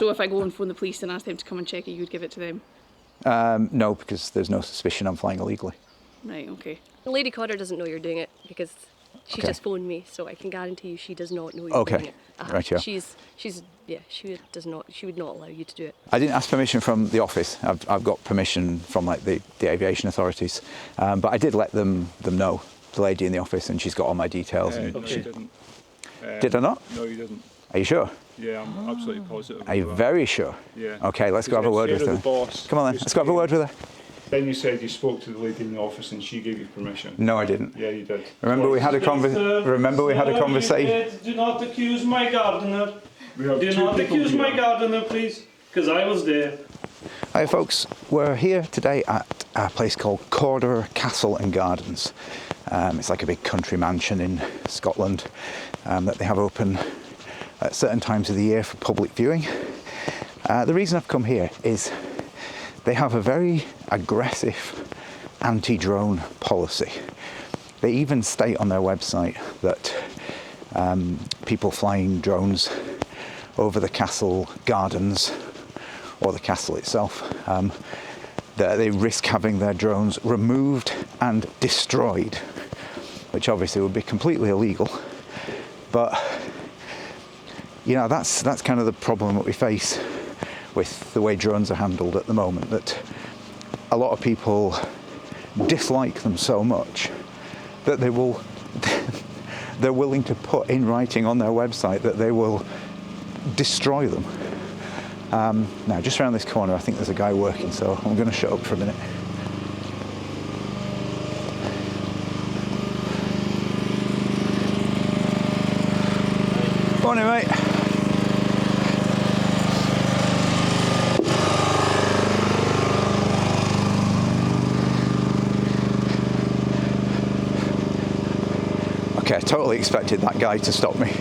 So if I go and phone the police and ask them to come and check it, you'd give it to them? No, because there's no suspicion I'm flying illegally. Right, okay. Lady Cawdor doesn't know you're doing it because she just phoned me, so I can guarantee you she does not know you're doing it. Right, yeah. She would not allow you to do it. I didn't ask permission from the office. I've got permission from like the aviation authorities, but I did let them know, the lady in the office, and she's got all my details. No, you didn't. Did I not? No, you didn't. Are you sure? Yeah, I'm absolutely positive. Are you very sure? Yeah. Okay, let's go have a word with her. Come on then, let's go have a word with her. Then you said you spoke to the lady in the office and she gave you permission. No, I didn't. Yeah, you did. Remember we had a conversation. Do not accuse my gardener. Do not accuse my gardener, please, because I was there. Hi folks, we're here today at a place called Cawdor Castle and Gardens. It's like a big country mansion in Scotland that they have open at certain times of the year for public viewing. The reason I've come here is they have a very aggressive anti-drone policy. They even state on their website that people flying drones over the castle gardens or the castle itself, that they risk having their drones removed and destroyed, which obviously would be completely illegal. But you know, that's kind of the problem that we face with the way drones are handled at the moment, that a lot of people dislike them so much that they're willing to put in writing on their website that they will destroy them. Now, just around this corner, I think there's a guy working, so I'm going to shut up for a minute. Morning, mate. Okay, I totally expected that guy to stop me.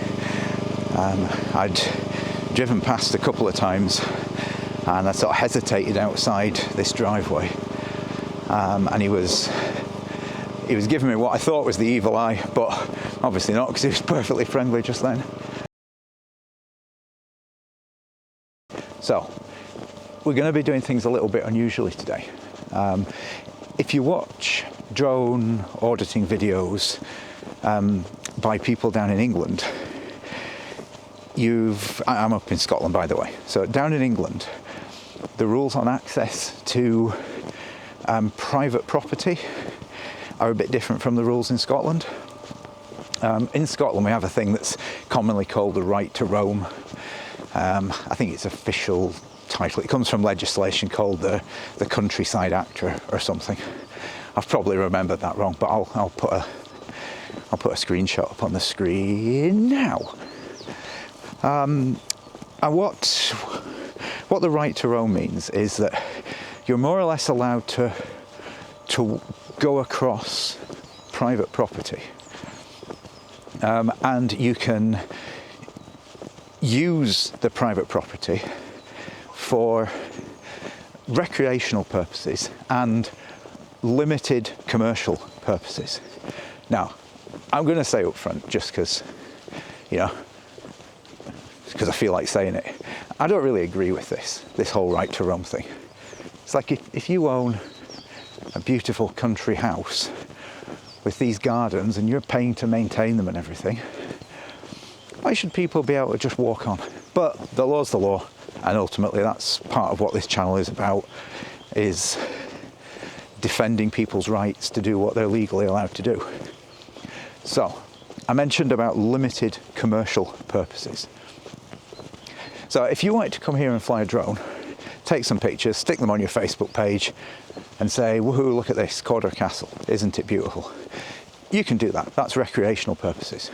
I'd driven past a couple of times and I sort of hesitated outside this driveway, and he was giving me what I thought was the evil eye, but obviously not, because he was perfectly friendly just then. So we're going to be doing things a little bit unusually today. If you watch drone auditing videos by people down in England, I'm up in Scotland, by the way, so down in England the rules on access to private property are a bit different from the rules in Scotland. In Scotland we have a thing that's commonly called the right to roam. I think its official title, it comes from legislation called the Countryside Act or something. I've probably remembered that wrong, but I'll put a screenshot up on the screen now. And what the right to roam means is that you're more or less allowed to go across private property, and you can use the private property for recreational purposes and limited commercial purposes. Now, I'm going to say up front, just because, you know, because I feel like saying it, I don't really agree with this whole right to roam thing. It's like if you own a beautiful country house with these gardens and you're paying to maintain them and everything, why should people be able to just walk on? But the law's the law, and ultimately that's part of what this channel is about, is defending people's rights to do what they're legally allowed to do. So, I mentioned about limited commercial purposes. So if you wanted to come here and fly a drone, take some pictures, stick them on your Facebook page and say, woohoo, look at this, Cawdor Castle, isn't it beautiful? You can do that, that's recreational purposes.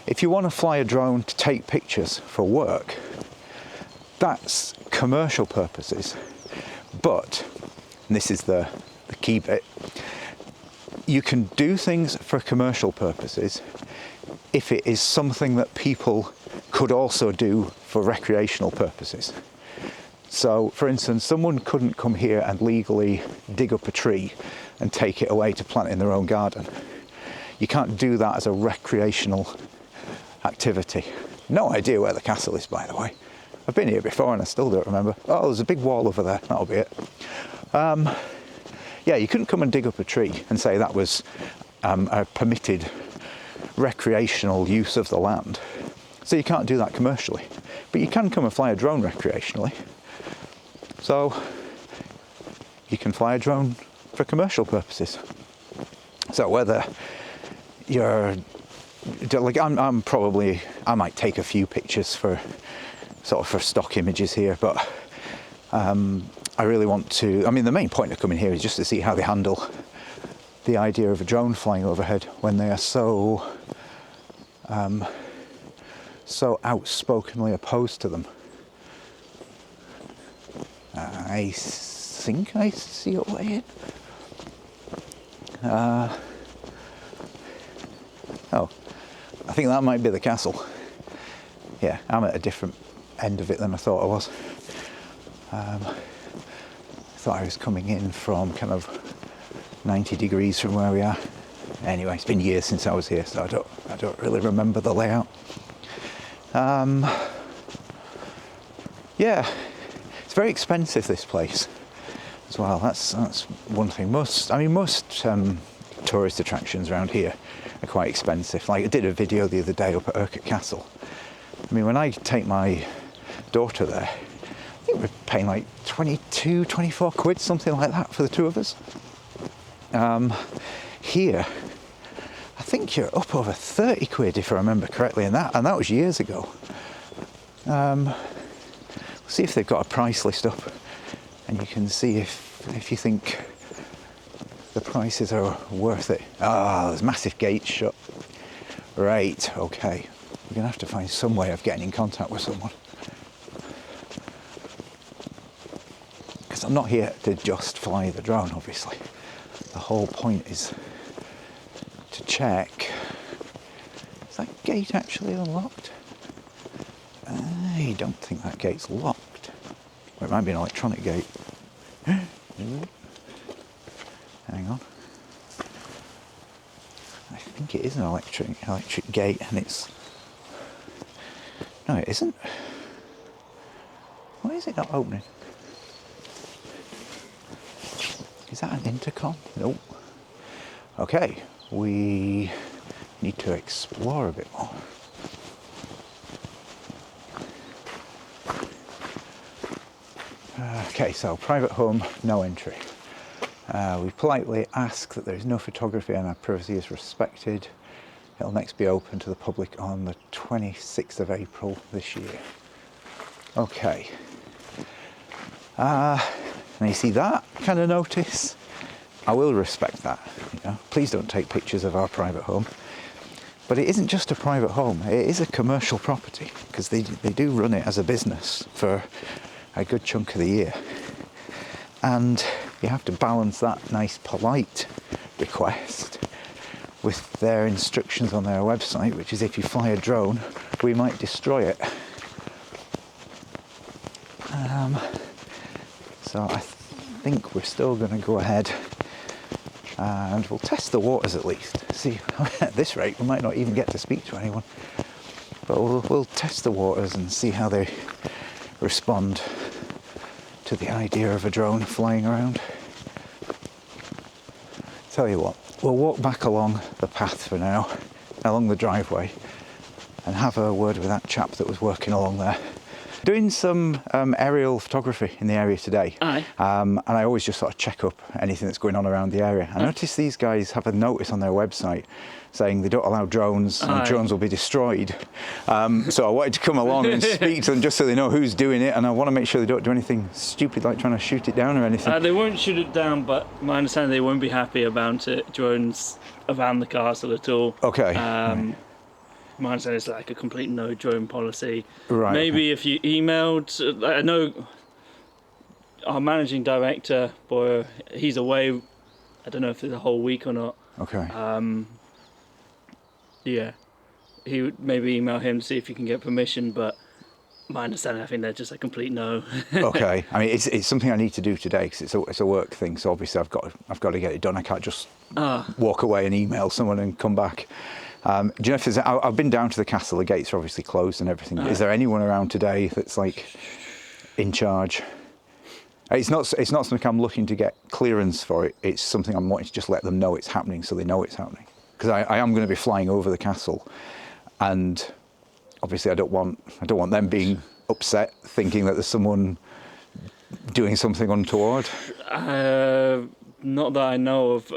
If you want to fly a drone to take pictures for work, that's commercial purposes. But, and this is the key bit, you can do things for commercial purposes if it is something that people could also do for recreational purposes. So, for instance, someone couldn't come here and legally dig up a tree and take it away to plant in their own garden. You can't do that as a recreational activity. No idea where the castle is, by the way. I've been here before and I still don't remember. Oh, there's a big wall over there. That'll be it. Yeah, you couldn't come and dig up a tree and say that was a permitted recreational use of the land. So you can't do that commercially. But you can come and fly a drone recreationally. So you can fly a drone for commercial purposes. So whether you're like, I might take a few pictures for stock images here, but I really want to, the main point of coming here is just to see how they handle the idea of a drone flying overhead when they are so outspokenly opposed to them. I think I see a way in. Oh, I think that might be the castle. Yeah, I'm at a different end of it than I thought I was. I thought I was coming in from kind of 90 degrees from where we are. Anyway, it's been years since I was here, so I don't really remember the layout. Yeah, it's very expensive, this place as well. That's one thing. Most tourist attractions around here are quite expensive. Like I did a video the other day up at Cawdor Castle. When I take my daughter there, I think we're paying like 22, 24 quid, something like that for the two of us. Here, I think you're up over 30 quid if I remember correctly, and that was years ago. See if they've got a price list up, and you can see if you think the prices are worth it. There's massive gates shut. Right, okay. We're going to have to find some way of getting in contact with someone. Because I'm not here to just fly the drone, obviously. The whole point is to check. Is that gate actually unlocked? I don't think that gate's locked. Well, it might be an electronic gate. Hang on. I think it is an electric gate, and it's... No, it isn't. Why is it not opening? Is that an intercom? Nope. Okay, we need to explore a bit more. Okay, so private home, no entry. We politely ask that there is no photography and our privacy is respected. It'll next be open to the public on the 26th of April this year. Okay. Now you see that kind of notice? I will respect that. Please don't take pictures of our private home. But it isn't just a private home, it is a commercial property, because they do run it as a business for a good chunk of the year. And you have to balance that nice, polite request with their instructions on their website, which is if you fly a drone, we might destroy it. So I think we're still going to go ahead and we'll test the waters at least. See, at this rate, we might not even get to speak to anyone. But we'll test the waters and see how they respond to the idea of a drone flying around. Tell you what, we'll walk back along the path for now, along the driveway, and have a word with that chap that was working along there. Doing some aerial photography in the area today. Aye. And I always just sort of check up anything that's going on around the area. I noticed these guys have a notice on their website saying they don't allow drones and drones will be destroyed. So I wanted to come along and speak to them just so they know who's doing it, and I want to make sure they don't do anything stupid like trying to shoot it down or anything. They won't shoot it down, but my understanding they won't be happy about it, drones around the castle at all. Okay. My understanding is like a complete no drone policy. Right. Maybe if you emailed, I know our managing director, boy, he's away. I don't know if it's a whole week or not. Okay. Yeah, he would maybe email him to see if you can get permission, but my understanding, I think they're just a complete no. Okay. It's something I need to do today because it's a work thing. So obviously I've got to get it done. I can't just walk away and email someone and come back. Do you know if there's? I've been down to the castle. The gates are obviously closed and everything. Is there anyone around today that's like in charge? It's not something I'm looking to get clearance for. It's something I'm wanting to just let them know it's happening, so they know it's happening. Because I am going to be flying over the castle, and obviously I don't want them being upset, thinking that there's someone doing something untoward. Not that I know of.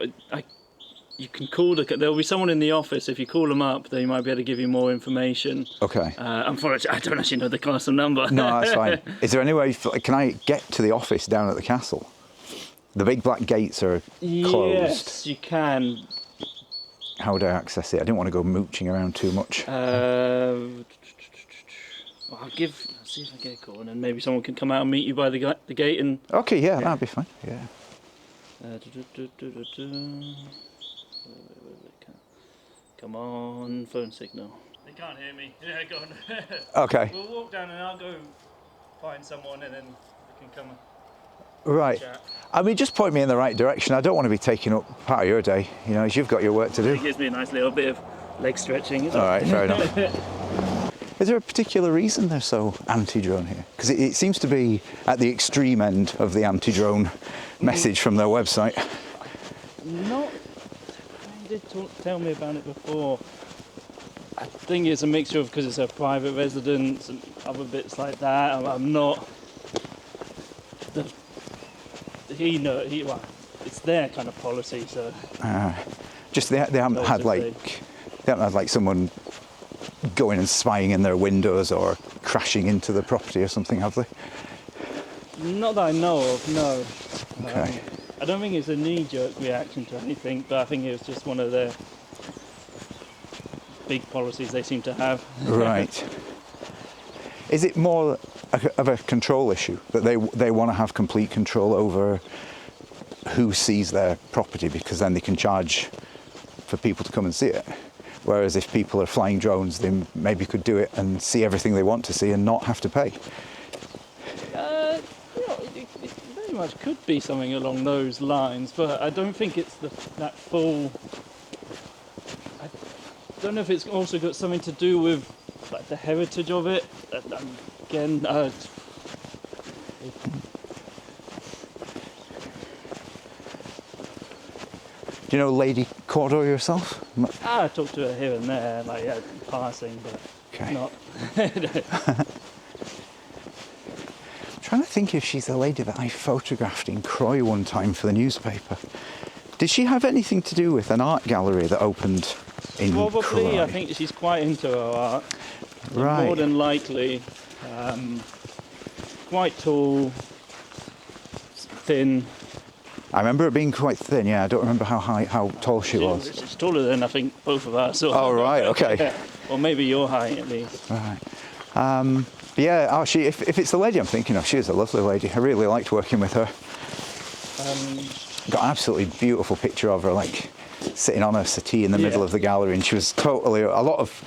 You can call there'll be someone in the office. If you call them up, they might be able to give you more information. Okay. Unfortunately, I don't actually know the castle number. No, that's fine. Is there any way? Can I get to the office down at the castle? The big black gates are closed. Yes, you can. How would I access it? I didn't want to go mooching around too much. I'll see if I get a call, and then maybe someone can come out and meet you by the gate and. Okay, yeah, that'd be fine. Yeah. Come on, phone signal. They can't hear me. Yeah, go on. Okay. We'll walk down and I'll go find someone and then we can come. Right. Chat. I mean, just point me in the right direction. I don't want to be taking up part of your day, you know, as you've got your work to do. It gives me a nice little bit of leg stretching. All right, fair enough. Is there a particular reason they're so anti-drone here? Because it seems to be at the extreme end of the anti-drone message from their website. Not. They did tell me about it before. I think it's a mixture of because it's a private residence and other bits like that. I'm not. Well, it's their kind of policy, so. Just they haven't had like someone going and spying in their windows or crashing into the property or something, have they? Not that I know of, no. Okay. I don't think it's a knee-jerk reaction to anything, but I think it's just one of their big policies they seem to have. Right. Is it more of a control issue, that they want to have complete control over who sees their property, because then they can charge for people to come and see it? Whereas if people are flying drones, they maybe could do it and see everything they want to see and not have to pay. It very much could be something along those lines, but I don't think it's that full. I don't know if it's also got something to do with like the heritage of it. Again, Do you know Lady Cawdor yourself? I talk to her here and there, like passing, but Okay. not. Trying to think if she's the lady that I photographed in Croy one time for the newspaper. Did she have anything to do with an art gallery that opened in Probably, Croy? I think she's quite into her art. Right. More than likely, quite tall, thin. I remember it being quite thin. Yeah, I don't remember how tall she was. She's taller than I think both of us. Oh right, okay. Yeah. Or maybe your height at least. Right. Yeah. If it's the lady I'm thinking of, she is a lovely lady. I really liked working with her. Got an absolutely beautiful picture of her, like sitting on a settee in the middle of the gallery, and she was totally. A lot of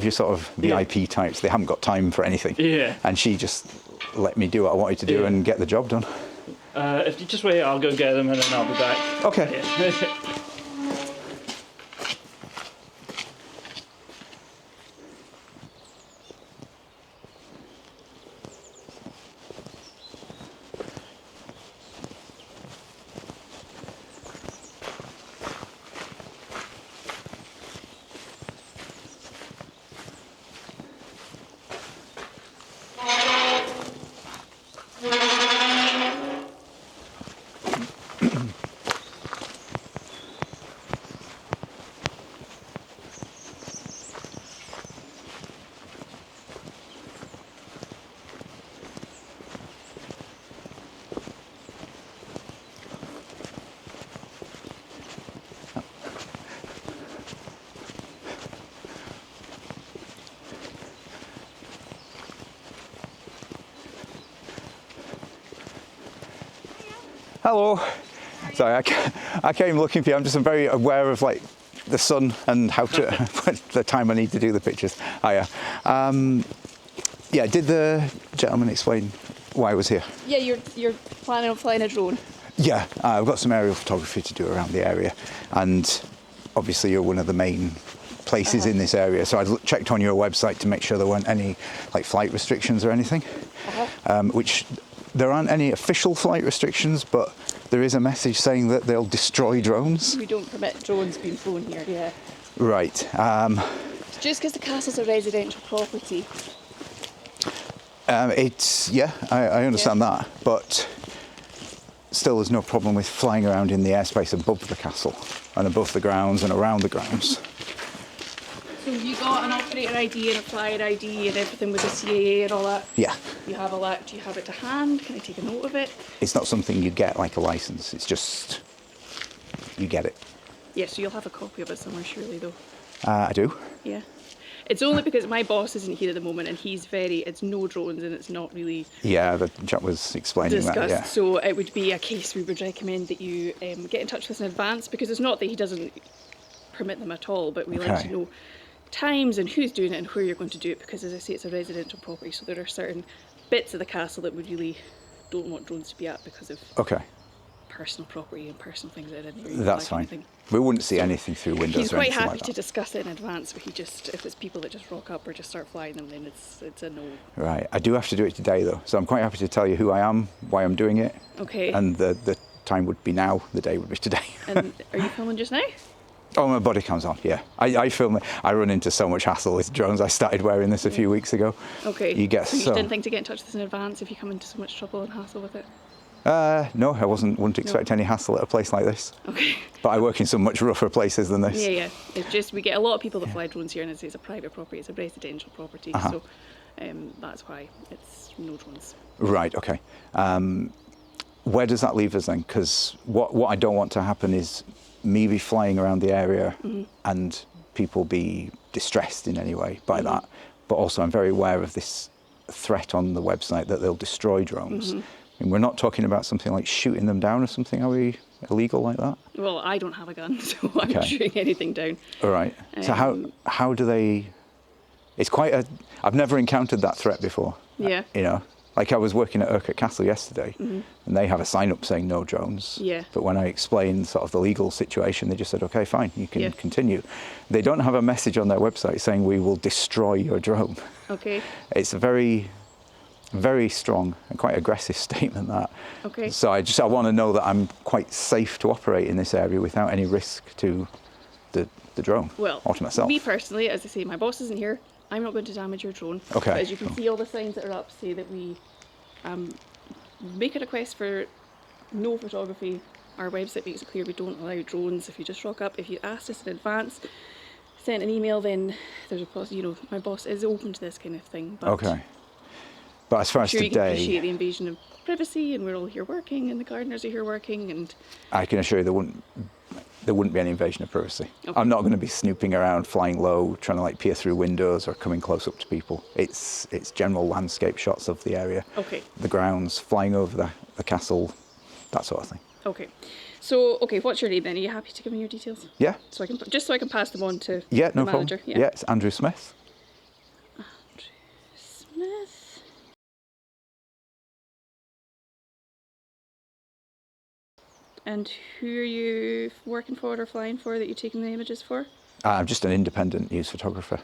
your sort of VIP types, they haven't got time for anything. Yeah. And she just let me do what I wanted to do and get the job done. If you just wait, I'll go get them and then I'll be back. Okay. Yeah. Hello. Sorry, I came looking for you. I'm just very aware of like the sun and how to the time I need to do the pictures. Hiya. Yeah, did the gentleman explain why I was here? Yeah, you're planning on flying a drone. Yeah, I've got some aerial photography to do around the area, and obviously you're one of the main places in this area. So I checked on your website to make sure there weren't any like flight restrictions or anything, which there aren't any official flight restrictions, but there is a message saying that they'll destroy drones. We don't permit drones being flown here, yeah. Right. Just because the castle's a residential property. I understand that, but still there's no problem with flying around in the airspace above the castle and above the grounds and around the grounds. So you got an operator ID and a flyer ID and everything with the CAA and all that? Yeah. You have all that. Do you have it to hand? Can I take a note of it? It's not something you get like a license, it's just you get it. Yeah, so you'll have a copy of it somewhere surely though. I do. Yeah. It's only because my boss isn't here at the moment and it's no drones and it's not really Yeah, the chap was explaining discussed. that, yeah. So it would be a case we would recommend that you get in touch with us in advance, because it's not that he doesn't permit them at all, but we like Okay. to know times and who's doing it and where you're going to do it, because as I say, it's a residential property, so there are certain bits of the castle that we really don't want drones to be at because of Okay, personal property and personal things that are in here. that's fine. We wouldn't see anything through windows He's or quite anything happy like to that. discuss it in advance, but if it's people that just rock up or just start flying them, then it's a no. Right, I do have to do it today though, so I'm quite happy to tell you who I am, why I'm doing it, Okay. and the time would be now, the day would be today. And are you filming just now? Oh, my body comes on, yeah. I film it. I run into so much hassle with drones. I started wearing this a few weeks ago. Okay. You get so you so... didn't think to get in touch with us in advance if you come into so much trouble and hassle with it? No, I wouldn't expect any hassle at a place like this. Okay. But I work in some much rougher places than this. Yeah. It's just we get a lot of people that fly drones here, and it's a private property. It's a residential property, so that's why it's no drones. Right, okay. Where does that leave us then? Because what I don't want to happen is me be flying around the area and people be distressed in any way by that. But also I'm very aware of this threat on the website that they'll destroy drones. And we're not talking about something like shooting them down or something, are we? Illegal like that? Well, I don't have a gun, so I'm not shooting anything down. All right. So how do they... It's quite a... I've never encountered that threat before. Yeah. You know? Like I was working at Cawdor Castle yesterday and they have a sign up saying no drones. Yeah. But when I explained sort of the legal situation, they just said, okay, fine, you can continue. They don't have a message on their website saying we will destroy your drone. Okay. It's a very, very strong and quite aggressive statement that. Okay. So I want to know that I'm quite safe to operate in this area without any risk to the drone or to myself. Me personally, as I say, my boss isn't here. I'm not going to damage your drone. Okay. But as you can see, all the signs that are up say that we make a request for no photography. Our website makes it clear we don't allow drones. If you just rock up, if you asked us in advance, sent an email, then there's a possibility, my boss is open to this kind of thing. But okay. But as far as you can today, appreciate the invasion of privacy, and we're all here working, and the gardeners are here working, and I can assure you there wouldn't be any invasion of privacy. Okay. I'm not going to be snooping around, flying low, trying to like peer through windows or coming close up to people. It's general landscape shots of the area, okay. the grounds, flying over the castle, that sort of thing. Okay. So, what's your name then? Are you happy to give me your details? Yeah. So I can pass them on to Yeah, the no manager. problem. Yeah, it's Andrew Smith. Smith. And who are you working for or flying for that you're taking the images for? I'm just an independent news photographer.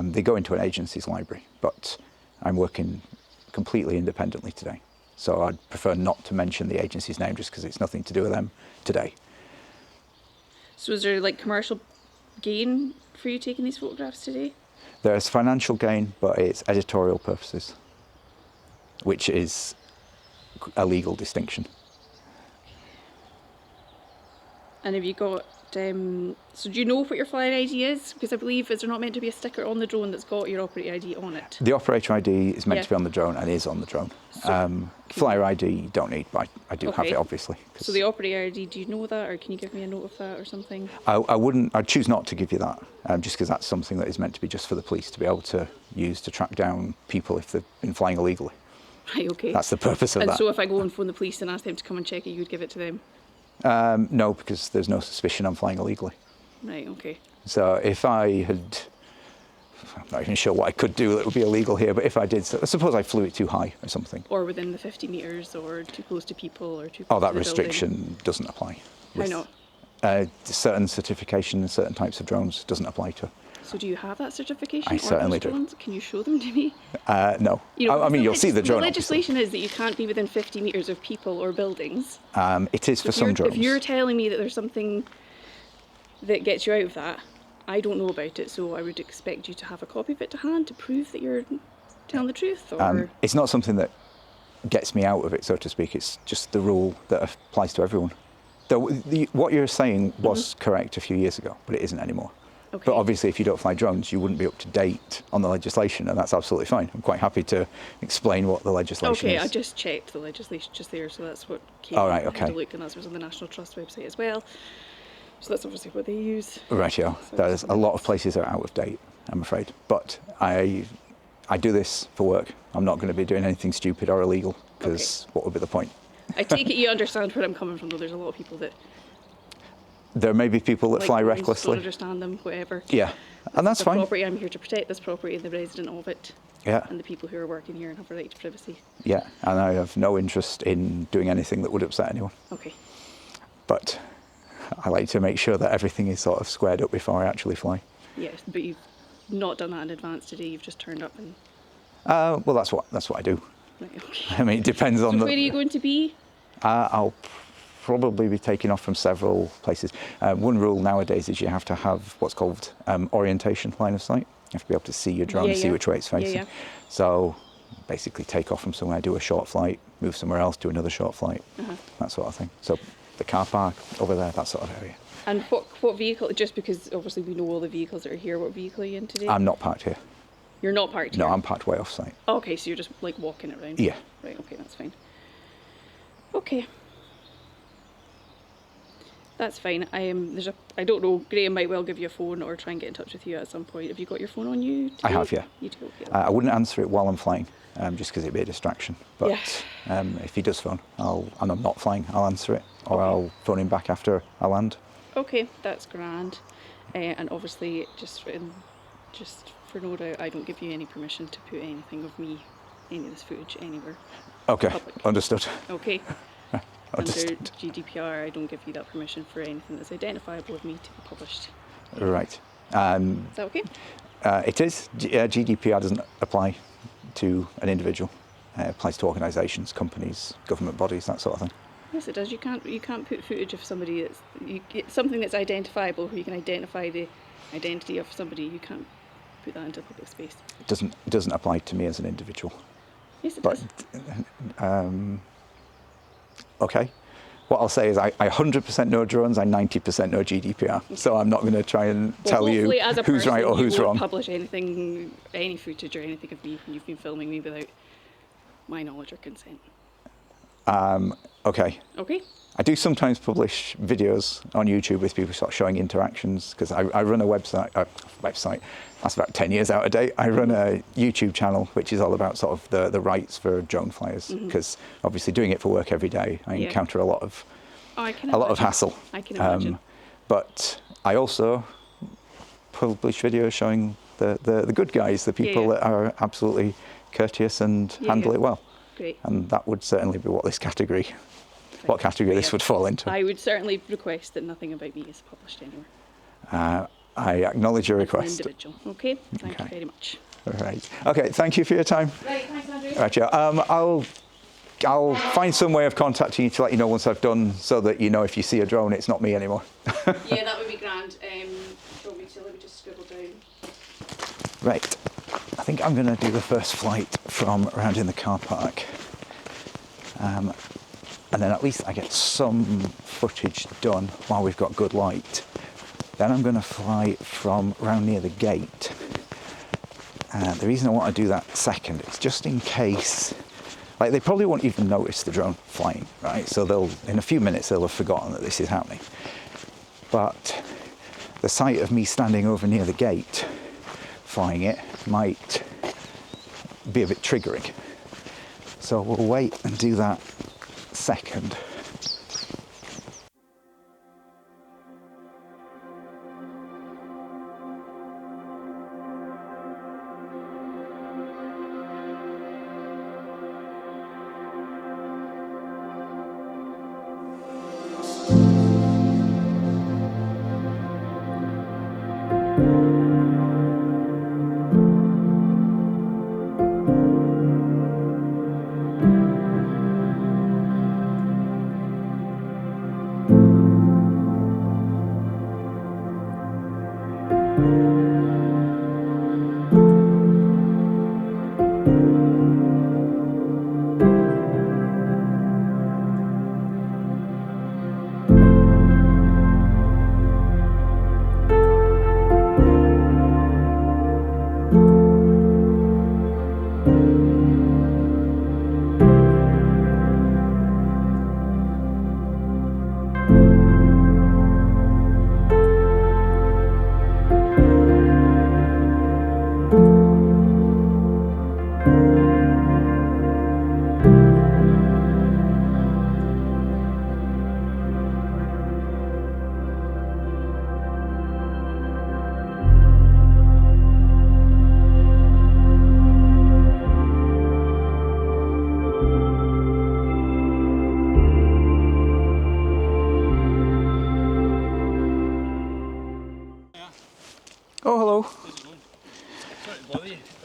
They go into an agency's library, but I'm working completely independently today. So I'd prefer not to mention the agency's name just because it's nothing to do with them today. So is there like commercial gain for you taking these photographs today? There's financial gain, but it's editorial purposes, which is a legal distinction. And have you got, so do you know what your flyer ID is? Because I believe, is there not meant to be a sticker on the drone that's got your operator ID on it? The operator ID is meant to be on the drone and is on the drone. Flyer ID you don't need, but I do have it obviously. So the operator ID, do you know that, or can you give me a note of that or something? I'd choose not to give you that, just because that's something that is meant to be just for the police to be able to use to track down people if they've been flying illegally. Right, okay. That's the purpose of that. And so if I go and phone the police and ask them to come and check it, you would give it to them? No, because there's no suspicion I'm flying illegally. Right, okay. So if I had, I'm not even sure what I could do that would be illegal here, but if I did, so suppose I flew it too high or something. Or within the 50 metres, or too close to people, or too close to that the restriction building. doesn't apply. Why not? Certain certification and certain types of drones doesn't apply to. So do you have that certification? I or certainly those do. drones? Can you show them to me? No. You know, I because mean, you'll see the drone, The obviously. legislation is that you can't be within 50 metres of people or buildings. It is for some drones. If you're telling me that there's something that gets you out of that, I don't know about it, so I would expect you to have a copy of it to hand to prove that you're telling the truth. Or It's not something that gets me out of it, so to speak. It's just the rule that applies to everyone. What you're saying was correct a few years ago, but it isn't anymore. Okay. But obviously, if you don't fly drones, you wouldn't be up to date on the legislation, and that's absolutely fine. I'm quite happy to explain what the legislation is. Okay, I just checked the legislation just there, so that's what came All right, up. I had okay. to look, and that was on the National Trust website as well. So that's obviously what they use. Right, yeah. There's a lot of places that are out of date, I'm afraid. But I do this for work. I'm not going to be doing anything stupid or illegal, because what would be the point? I take it you understand where I'm coming from, though. There's a lot of people that There may be people that like fly drones, recklessly. don't understand them, whatever. Yeah, and that's The fine. property, I'm here to protect this property and the resident of it, Yeah, and the people who are working here and have a right to privacy. yeah. And I have no interest in doing anything that would upset anyone. Okay. But I like to make sure that everything is sort of squared up before I actually fly. Yes, but you've not done that in advance today. You've just turned up and. Well, that's what I do. Right, okay. I mean, it depends on So where are you going to be? I'll probably be taking off from several places. One rule nowadays is you have to have what's called orientation line of sight. You have to be able to see your drone, Yeah, see yeah. which way it's facing. Yeah. So basically take off from somewhere, do a short flight, move somewhere else, do another short flight, that sort of thing. So the car park over there, that sort of area. And what vehicle, just because obviously we know all the vehicles that are here, what vehicle are you in today? I'm not parked here. You're not parked No, here? I'm parked way off site. Okay, so you're just like walking around? Yeah. Right, okay, that's fine. Okay. That's fine. I don't know, Graham might well give you a phone or try and get in touch with you at some point. Have you got your phone on you today? I have, yeah. You do, okay. I wouldn't answer it while I'm flying, just because it'd be a distraction. But if he does phone, and I'm not flying, I'll answer it, or I'll phone him back after I land. Okay, that's grand. And obviously, just for no doubt, I don't give you any permission to put anything of me, any of this footage, anywhere. Okay, Public. understood. Okay. Under Understood. GDPR, I don't give you that permission for anything that's identifiable of me to be published. Right. Is that okay? It is. GDPR doesn't apply to an individual. It applies to organisations, companies, government bodies, that sort of thing. Yes, it does. You can't put footage of somebody something that's identifiable, where you can identify the identity of somebody. You can't put that into public space. It doesn't apply to me as an individual. Yes, it But does. okay. What I'll say is I 100% know drones, I 90% know GDPR. So I'm not going to try and tell you hopefully as a who's person, right or who's you won't wrong. publish anything, any footage or anything of me when you've been filming me without my knowledge or consent. Okay. Okay? I do sometimes publish videos on YouTube with people sort of showing interactions, because I run a website, that's about 10 years out of date. I run a YouTube channel which is all about sort of the rights for drone flyers, because obviously doing it for work every day, I encounter a lot of hassle. I can imagine. But I also publish videos showing the good guys, the people that are absolutely courteous and handle it well. Great. And that would certainly be what this category would fall into. I would certainly request that nothing about me is published anywhere. I acknowledge your As an request. individual. Okay? Thank you Okay. very much. All right. Okay, thank you for your time. Right, thanks, Andrew. Right, yeah. I'll find some way of contacting you to let you know once I've done, so that you know if you see a drone, it's not me anymore. Yeah, that would be grand. Let me just scribble down. Right. I think I'm going to do the first flight from around in the car park. And then at least I get some footage done while we've got good light. Then I'm going to fly from around near the gate. The reason I want to do that second is just in case, like, they probably won't even notice the drone flying, right? So in a few minutes they'll have forgotten that this is happening. But the sight of me standing over near the gate flying it might be a bit triggering. So we'll wait and do that second.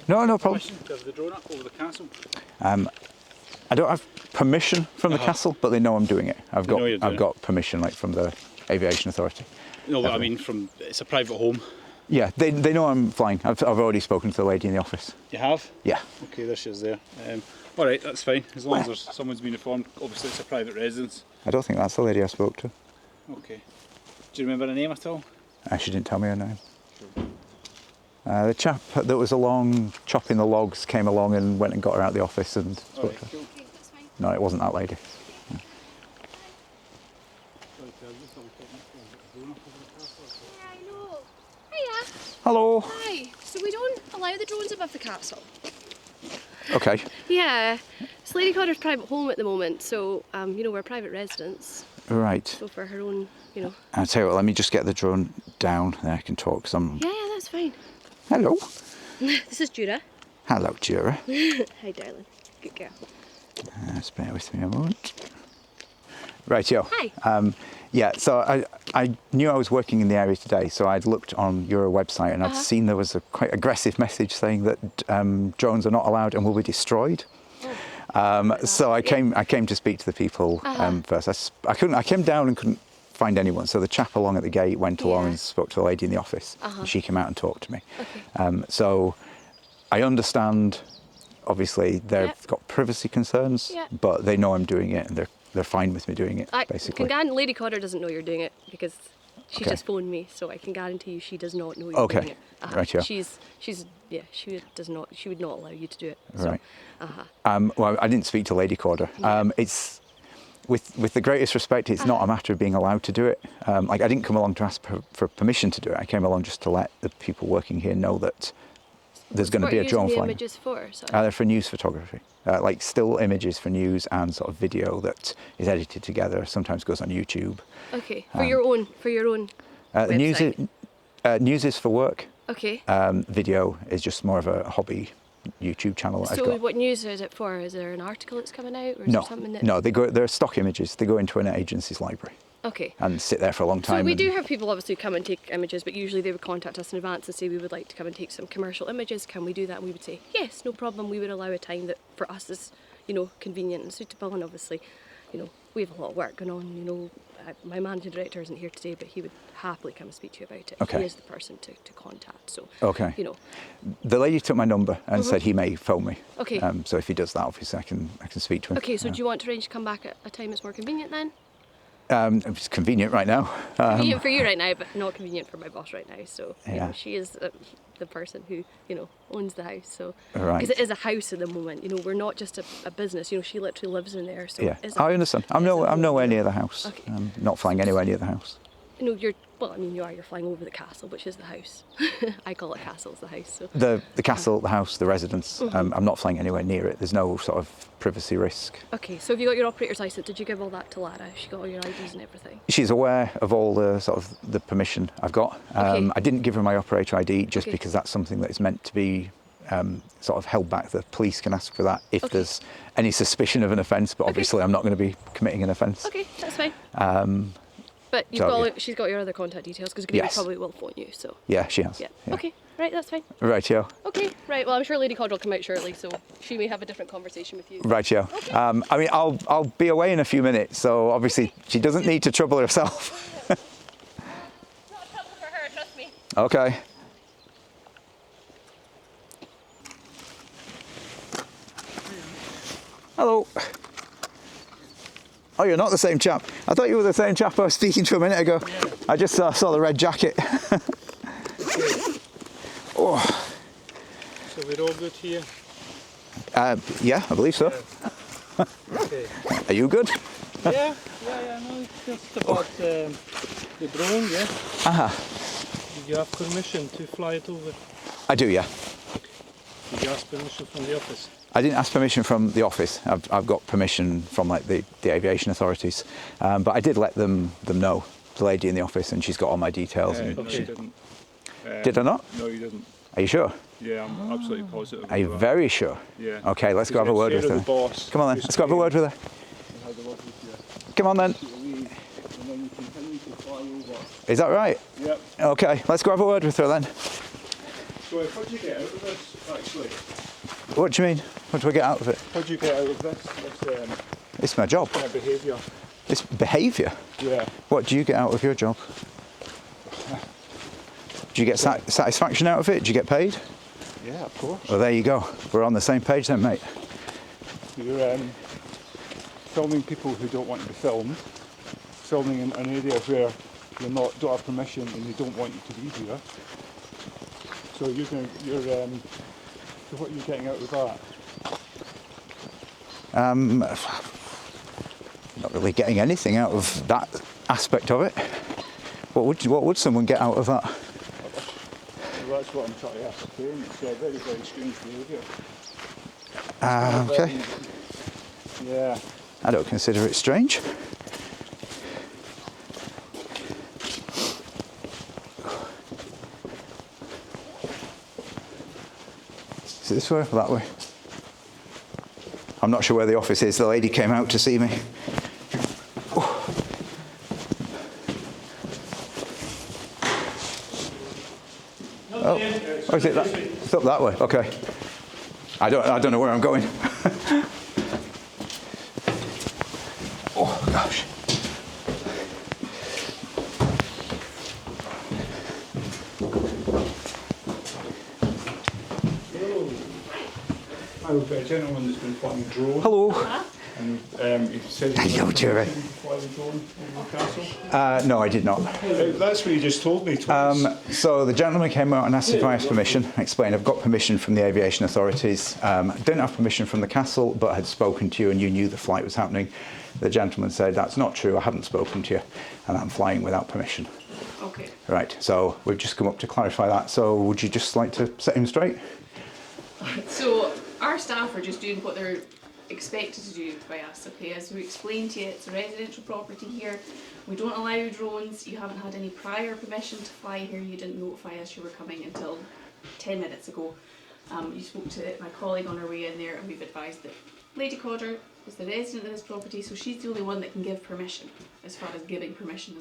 No problem. Permission to have the drone up over the castle? I don't have permission from the castle, but they know I'm doing it. I've know you're doing it. got permission, like, from the aviation authority. No, but I mean, it's a private home. Yeah, they know I'm flying. I've already spoken to the lady in the office. You have? Yeah. Okay, there she is there. All right, that's fine. As long as someone's been informed. Obviously, it's a private residence. I don't think that's the lady I spoke to. Okay. Do you remember her name at all? She didn't tell me her name. The chap that was along chopping the logs came along and went and got her out of the office and spoke to her. Cool. Okay, that's fine. No, it wasn't that lady. Yeah, I know. Hiya. Hello. Hi. So we don't allow the drones above the castle. Okay. Yeah. It's Lady Cawdor's private home at the moment, so we're private residents. Right. So for her own, I'll tell you what, let me just get the drone down, then I can talk. 'Cause I'm... Yeah, that's fine. Hello. This is Jura. Hello, Jura. Hi, darling. Good girl. Just bear with me a moment. Right, yo. Hi. Yeah, so I knew I was working in the area today, so I'd looked on your website and I'd seen there was a quite aggressive message saying that drones are not allowed and will be destroyed. So I came to speak to the people first. I came down and couldn't find anyone, so the chap along at the gate went along and spoke to the lady in the office. And she came out and talked to me. Okay. So I understand, obviously, they've got privacy concerns, but they know I'm doing it and they're fine with me doing it, basically. Lady Cawdor doesn't know you're doing it because she just phoned me, so I can guarantee you she does not know you're doing it. Right, yeah. She would not allow you to do it. So, Right. Well, I didn't speak to Lady Cawdor. It's with the greatest respect, it's not a matter of being allowed to do it. Like, I didn't come along to ask for permission to do it. I came along just to let the people working here know that there's going to be a drone flying. What are you using the images for? Sorry. They're for news photography, like still images for news and sort of video that is edited together. Sometimes goes on YouTube. Okay, for your own website. News is for work. Okay. Video is just more of a hobby YouTube channel that I've So got. what news is it for? Is there an article that's coming out, or is there something that? No, they're stock images. They go into an agency's library. Okay. And sit there for a long time. So we do have people obviously come and take images, but usually they would contact us in advance and say we would like to come and take some commercial images. Can we do that? And we would say yes, no problem. We would allow a time that for us is convenient and suitable. And obviously, we have a lot of work going on. My managing director isn't here today, but he would happily come and speak to you about it. Okay. He is the person to contact. So okay. The lady took my number and said he may phone me. Okay. So if he does that, obviously I can speak to him. Okay. So do you want to arrange to come back at a time that's more convenient then? It's convenient right now. Convenient for you right now, but not convenient for my boss right now. So she is the person who owns the house. So because it is a house at the moment, we're not just a business. She literally lives in there. So I understand. I'm nowhere near the house. Okay. I'm not flying anywhere near the house. You're flying over the castle, which is the house. I call it castle, it's the house. So. The castle, the house, the residence. I'm not flying anywhere near it. There's no sort of privacy risk. Okay, so have you got your operator's license? Did you give all that to Lara? She got all your IDs and everything? She's aware of all the sort of the permission I've got. I didn't give her my operator ID just because that's something that is meant to be sort of held back. The police can ask for that if there's any suspicion of an offence, but obviously I'm not going to be committing an offence. Okay, that's fine. But she's got your other contact details because Grace probably will phone you. So yeah, she has. Yeah. Okay. Right. That's fine. Right, yo. Okay. Right. Well, I'm sure Lady Cawdor will come out shortly, so she may have a different conversation with you. Right, yo. Okay. I mean, I'll be away in a few minutes, so obviously she doesn't need to trouble herself. Not a trouble for her. Trust me. Okay. Hello. Oh, you're not the same chap. I thought you were the same chap I was speaking to a minute ago. Yeah. I just saw the red jacket. Oh. So we're all good here? Yeah, I believe so. Yeah. Okay. Are you good? Yeah. No, it's just about the drone, yeah? Did you have permission to fly it over? I do, yeah. Did you ask permission from the office? I didn't ask permission from the office. I've got permission from like the aviation authorities, but I did let them know, the lady in the office, and she's got all my details. No, you didn't. Did I not? No, you didn't. Are you sure? Yeah, I'm absolutely positive. Are you very sure? Yeah. Okay, let's go have a word with her. Boss, come on then, let's go have a word with her. Come on then. Is that right? Yep. Okay, let's go have a word with her then. So what do you get out of this, actually? What do you mean? What do I get out of it? What do you get out of this It's my job. kind of behaviour? It's behaviour. Yeah. What do you get out of your job? Do you get satisfaction out of it? Do you get paid? Yeah, of course. Well, there you go. We're on the same page then, mate. You're filming people who don't want to be filmed, filming in an area where don't have permission and they don't want you to be here. So so what are you getting out of that? Not really getting anything out of that aspect of it. What would someone get out of that? Well, that's what I'm trying to ascertain. It's a very, very strange behaviour. Okay. Yeah. I don't consider it strange. Is it this way or that way? I'm not sure where the office is. The lady came out to see me. Oh, is it that? It's up that way. Okay. I don't know where I'm going. Oh gosh. I've got a gentleman that's been flying a drone. Hello. And he said he Hello, was Jerry. flying a drone over the castle. No, I did not. That's what you just told me twice. So the gentleman came out and asked if I had permission. I explained I've got permission from the aviation authorities. Didn't have permission from the castle, but had spoken to you and you knew the flight was happening. The gentleman said, that's not true, I haven't spoken to you and I'm flying without permission. Okay. Right, so we've just come up to clarify that. So would you just like to set him straight? So our staff are just doing what they're expected to do by us, okay? As we explained to you, it's a residential property here. We don't allow drones. You haven't had any prior permission to fly here. You didn't notify us you were coming until 10 minutes ago. You spoke to my colleague on her way in there and we've advised that Lady Cawdor is the resident of this property, so she's the only one that can give permission as far as giving permission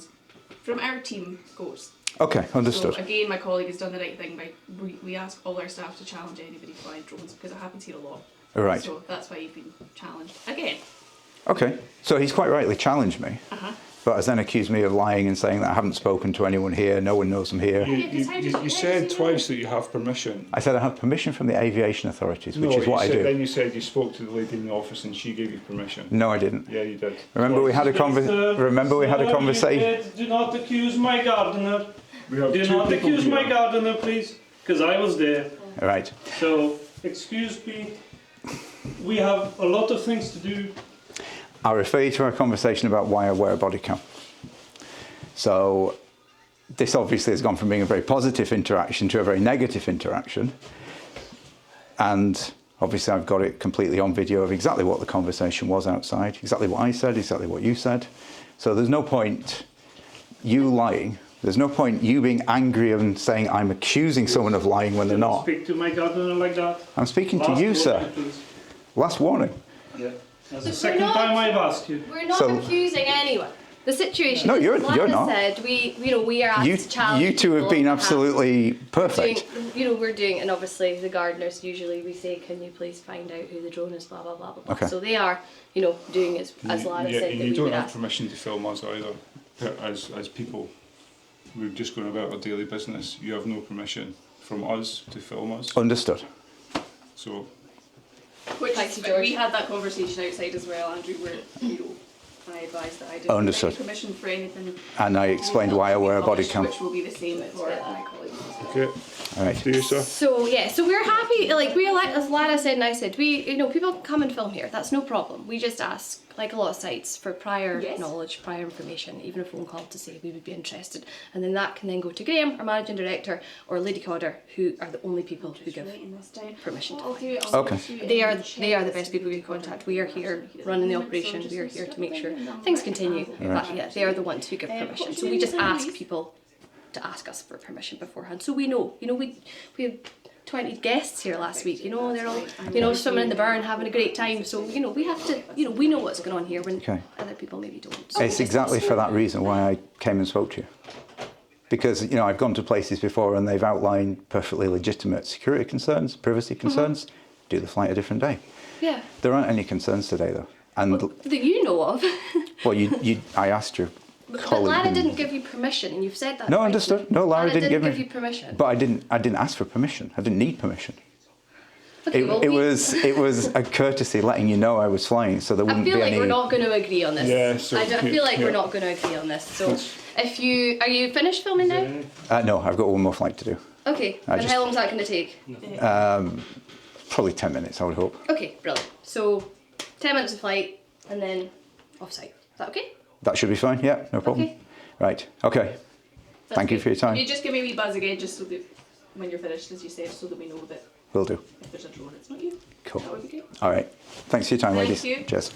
from our team goes. Okay, understood. So again, my colleague has done the right thing by we ask all our staff to challenge anybody flying drones because it happens here a lot. Right. So that's why you've been challenged again. Okay, so he's quite rightly challenged me, Uh-huh. but has then accused me of lying and saying that I haven't spoken to anyone here, no one knows I'm here. You said twice that you have permission. I said I have permission from the aviation authorities, which is what I do. Then you said you spoke to the lady in the office and she gave you permission. No, I didn't. Yeah, you did. Remember we had a conversation. Do not accuse my gardener. We have Do two not people accuse here. my gardener, please, because I was there. Right. So, excuse me. We have a lot of things to do. I'll refer you to our conversation about why I wear a body cam. So this obviously has gone from being a very positive interaction to a very negative interaction. And obviously I've got it completely on video of exactly what the conversation was outside, exactly what I said, exactly what you said. So there's no point you lying. There's no point you being angry and saying I'm accusing someone of lying when they're not. Speak to my gardener like that. I'm speaking to Last you, warning, sir. please. Last warning. Yeah. That's So the second we're not- time I've asked you. We're not So- accusing anyone. The situation No, is, you're like I not. said, we are asked to challenge You two have people been on absolutely perfect. we're doing, and obviously the gardeners usually we say, can you please find out who the drone is, blah blah blah blah. Okay. So they are, doing as Lara Yeah, said and that you we don't would have ask. permission to film us either. As people, we've just gone about our daily business. You have no permission from us to film us. Understood. So Which Thank you, is, George. we had that conversation outside as well, Andrew, where I advised that I didn't Understood. have any permission for anything. And I explained why I wear a body cam. Which will be the same for my colleagues. okay, All right. do you, sir? So yeah, so we're happy. As Lara said and I said, people can come and film here. That's no problem. We just ask, like a lot of sites, for prior Yes. knowledge, prior information, even a phone call to say we would be interested, and then that can then go to Graham, our managing director, or Lady Cawdor, who are the only people who give permission to fly. Okay. They are the best people we contact. We are here running the operation. We are here to make sure things continue. But yeah, they are the ones who give permission. So we just ask people to ask us for permission beforehand, so we know. We have 20 guests here last week. They're all swimming in the burn, having a great time. So we have to. We know what's going on here when Okay. other people maybe don't. So It's exactly for that reason why I came and spoke to you. Because, you know, I've gone to places before and they've outlined perfectly legitimate security concerns, privacy concerns. Do the flight a different day. Yeah. There aren't any concerns today, though. And That you know of. well, I asked your But colleague. Lara didn't give you permission, and you've said that. No, twice. understood. No, Lara didn't give you permission. But I didn't ask for permission. I didn't need permission. Okay, It was a courtesy letting you know I was flying, so there I wouldn't be feel like any. we're not going to agree on this. Yeah, so- I feel like yeah. we're not going to agree on this. So, if you are you finished filming now? No, I've got one more flight to do. Okay. I And just- how long is that going to take? Probably 10 minutes, I would hope. Okay, brilliant. So, 10 minutes of flight, and then off-site. Is that okay? That should be fine. Yeah, no problem. Okay. Right. Okay. Thank you for your time. You just give me a wee buzz again, just so that when you're finished, as you said, so that we know that Will do. if there's a drone, it's not you. Cool. That would be good. All right. Thanks for your time, Thank ladies. you. Cheers.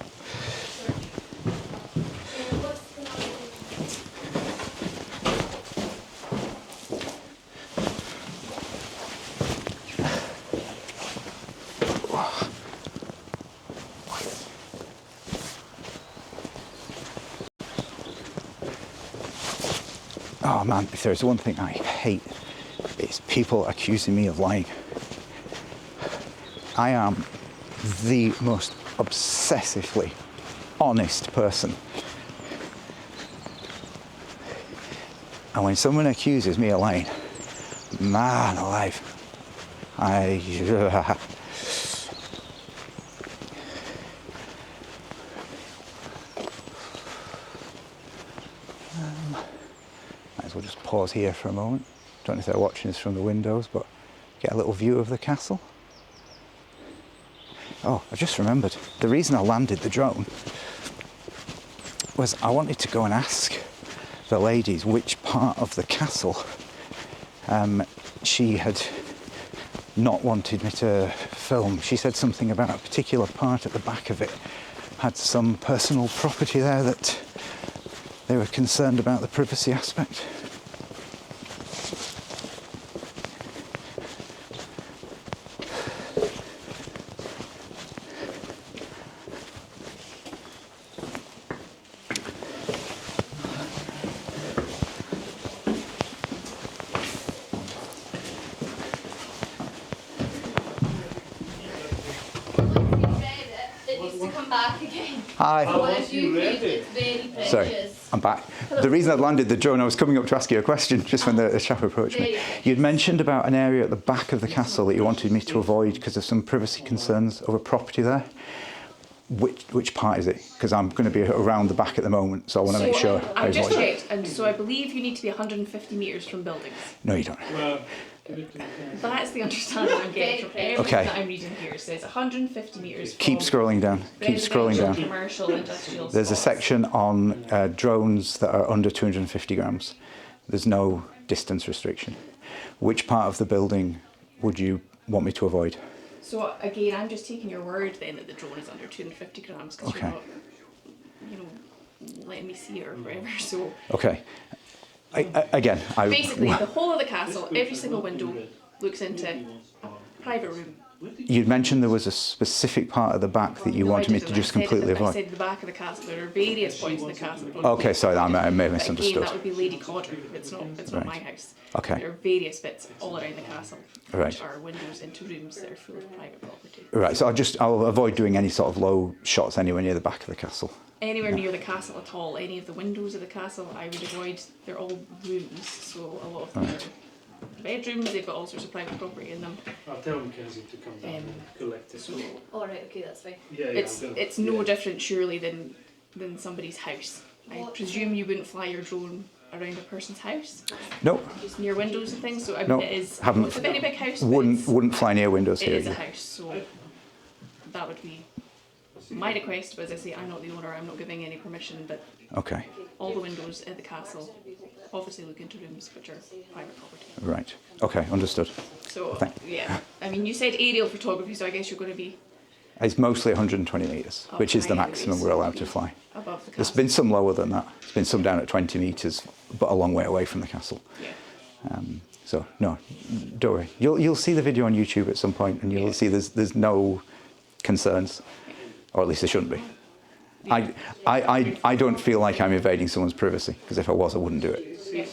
Oh man, if there's one thing I hate, it's people accusing me of lying. I am the most obsessively honest person. And when someone accuses me of lying, man alive, might as well just pause here for a moment. Don't know if they're watching us from the windows, but get a little view of the castle. Oh, I just remembered. The reason I landed the drone was I wanted to go and ask the ladies which part of the castle she had not wanted me to film. She said something about a particular part at the back of it had some personal property there that they were concerned about the privacy aspect. It needs to come back again. Hi. If you could, it's very precious. Sorry, I'm back. The reason I'd landed the drone, I was coming up to ask you a question just when the chap approached me. You'd mentioned about an area at the back of the castle that you wanted me to avoid because of some privacy concerns over property there. Which part is it? Because I'm going to be around the back at the moment, so I want to make sure I I've just avoid it. checked, and so I believe you need to be 150 metres from buildings. No, you don't. That's the understanding I'm getting from everything Okay. that I'm reading here. It says 150 metres from Keep scrolling down. Keep scrolling residential, down. commercial, industrial There's a spots. section on drones that are under 250 grams. There's no distance restriction. Which part of the building would you want me to avoid? So again, I'm just taking your word then that the drone is under 250 grams because Okay. you're not, letting me see it or whatever. So Okay. Again, basically, the whole of the castle, every single window looks into a private room. you'd mentioned there was a specific part at the back that you No, I wanted me didn't. to just I said completely I avoid. said the back of the castle. There are various points in the castle. Okay, sorry, I may have But again, misunderstood. that would be Lady Cawdor. It's not my Right. house. Okay. There are various bits all around the castle, Right. which are windows into rooms that are full of private property. Right, so I'll avoid doing any sort of low shots anywhere near the back of the castle. Anywhere near the castle at all, any of the windows of the castle, I would avoid. They're all rooms, so a lot of them are bedrooms. They've got all sorts of private property in them. I'll tell Mackenzie to come down and collect it. So All right, okay, that's fine. it's no different surely than somebody's house. I presume you wouldn't fly your drone around a person's house, No, just near windows and things. So I mean, No, it is. haven't. It's a very big house. but wouldn't fly near windows It here. is a house, so that would be my request. But as I say, I'm not the owner. I'm not giving any permission. But Okay, all the windows at the castle obviously look into rooms which are private property. right. Okay, understood. So Thank- yeah, I mean, you said aerial photography, so I guess you're going to be It's mostly 120 metres, which is the maximum we're allowed to fly. above the castle. There's been some lower than that. There's been some down at 20 metres, but a long way away from the castle. Yeah. So no, don't worry. You'll see the video on YouTube at some point, and you'll see there's no concerns, or at least there shouldn't be. I don't feel like I'm invading someone's privacy, because if I was, I wouldn't do it. Yeah.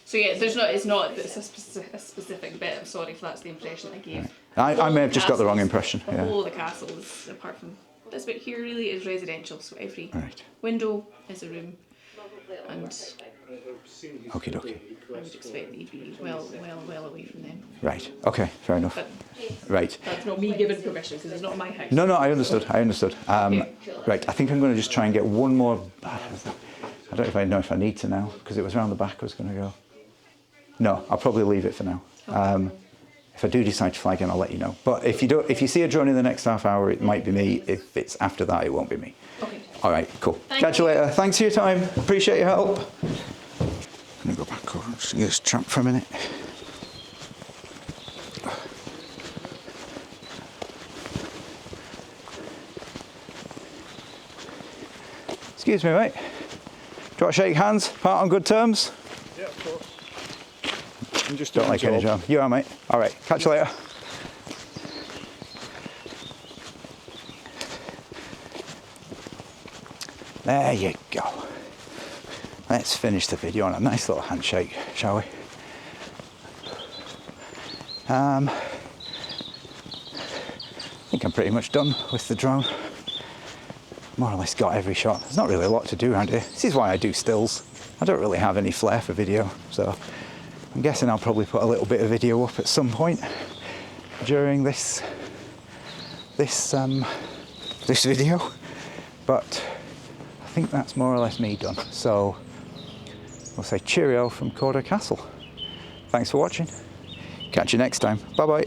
So yeah, it's not a specific bit. I'm sorry if that's the impression I gave. I may have just got the wrong impression. The Yeah. whole of the castle is, apart from this bit here, really is residential. So every Right. window is a room, and Okie dokie. I would expect they'd be well away from them. Right. Okay. Fair enough. But Right. that's not me giving permission because it's not my house. No, I understood. Right. I think I'm going to just try and get one more. I don't know if I need to now because it was around the back I was going to go. No, I'll probably leave it for now. If I do decide to fly again, I'll let you know. But if you see a drone in the next half hour, it might be me. If it's after that, it won't be me. Okay. All right, cool. Catch you later. Thanks for your time. Appreciate your help. I'm going to go back over and just get this trap for a minute. Excuse me, mate. Do you want to shake hands? Part on good terms? Yeah, of course. I'm just Don't like any job. You are, mate. All right, catch you later. There you go. Let's finish the video on a nice little handshake, shall we? I think I'm pretty much done with the drone. More or less got every shot. There's not really a lot to do around here. This is why I do stills. I don't really have any flair for video, so I'm guessing I'll probably put a little bit of video up at some point during this video. But I think that's more or less me done. So we'll say cheerio from Cawdor Castle. Thanks for watching. Catch you next time. Bye bye.